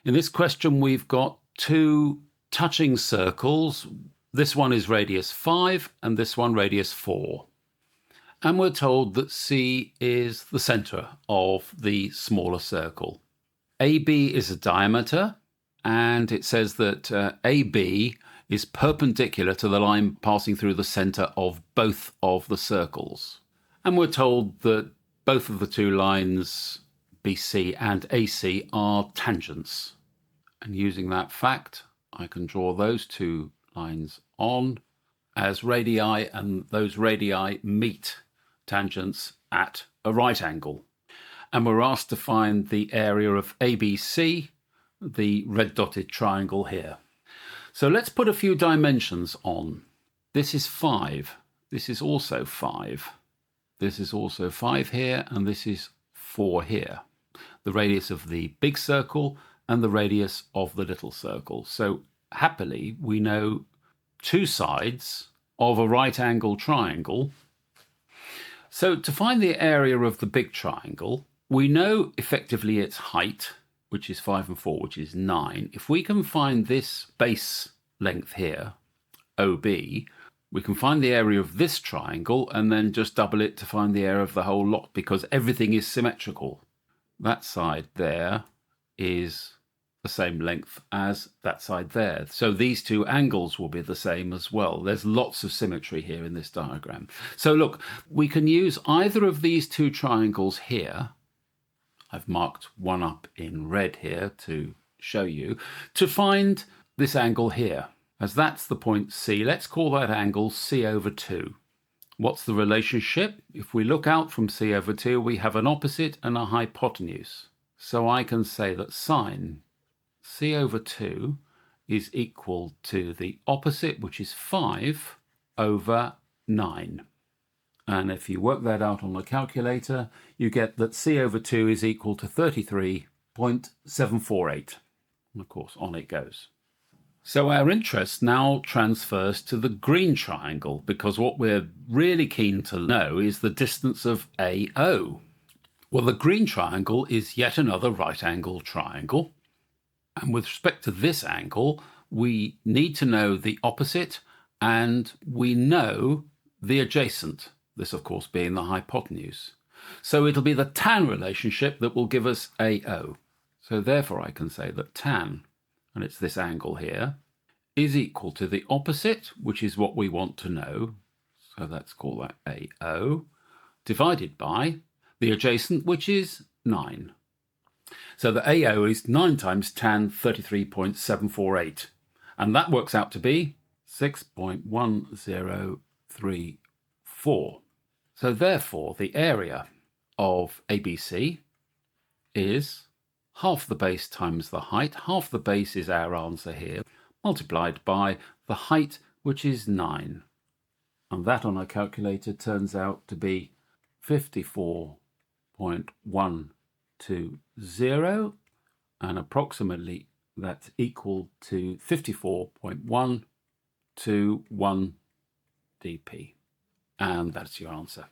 In this question, we've got two touching circles. This one is radius 5 and this one radius 4. And we're told that C is the centre of the smaller circle. AB is a diameter, and it says that AB is perpendicular to the line passing through the centre of both of the circles. And we're told that both of the two lines, BC and AC, are tangents. And using that fact, I can draw those two lines on as radii, and those radii meet tangents at a right angle. And we're asked to find the area of ABC, the red dotted triangle here. So let's put a few dimensions on. This is 5. This is also 5. This is also 5 here, and this is 4 here. The radius of the big circle and the radius of the little circle. So happily, we know two sides of a right angle triangle. So to find the area of the big triangle, we know effectively its height, which is 5 and 4, which is 9. If we can find this base length here, OB, we can find the area of this triangle and then just double it to find the area of the whole lot, because everything is symmetrical. That side there is the same length as that side there. So these two angles will be the same as well. There's lots of symmetry here in this diagram. So look, we can use either of these two triangles here. I've marked one up in red here to show you, to find this angle here. As that's the point C, let's call that angle C over 2. What's the relationship? If we look out from C over 2, we have an opposite and a hypotenuse. So I can say that sine C over 2 is equal to the opposite, which is 5 over 9. And if you work that out on the calculator, you get that C over 2 is equal to 33.748. And of course, on it goes. So our interest now transfers to the green triangle, because what we're really keen to know is the distance of AO. Well, the green triangle is yet another right angle triangle. And with respect to this angle, we need to know the opposite, and we know the adjacent. This, of course, being the hypotenuse. So it'll be the tan relationship that will give us AO. So therefore I can say that tan, and it's this angle here, is equal to the opposite, which is what we want to know. So let's call that AO, divided by the adjacent, which is 9. So the AO is 9 times tan 33.748. And that works out to be 6.1034. So therefore, the area of ABC is half the base times the height. Half the base is our answer here, multiplied by the height, which is 9. And that on a calculator turns out to be 54.120, and approximately that's equal to 54.121 dp. And that's your answer.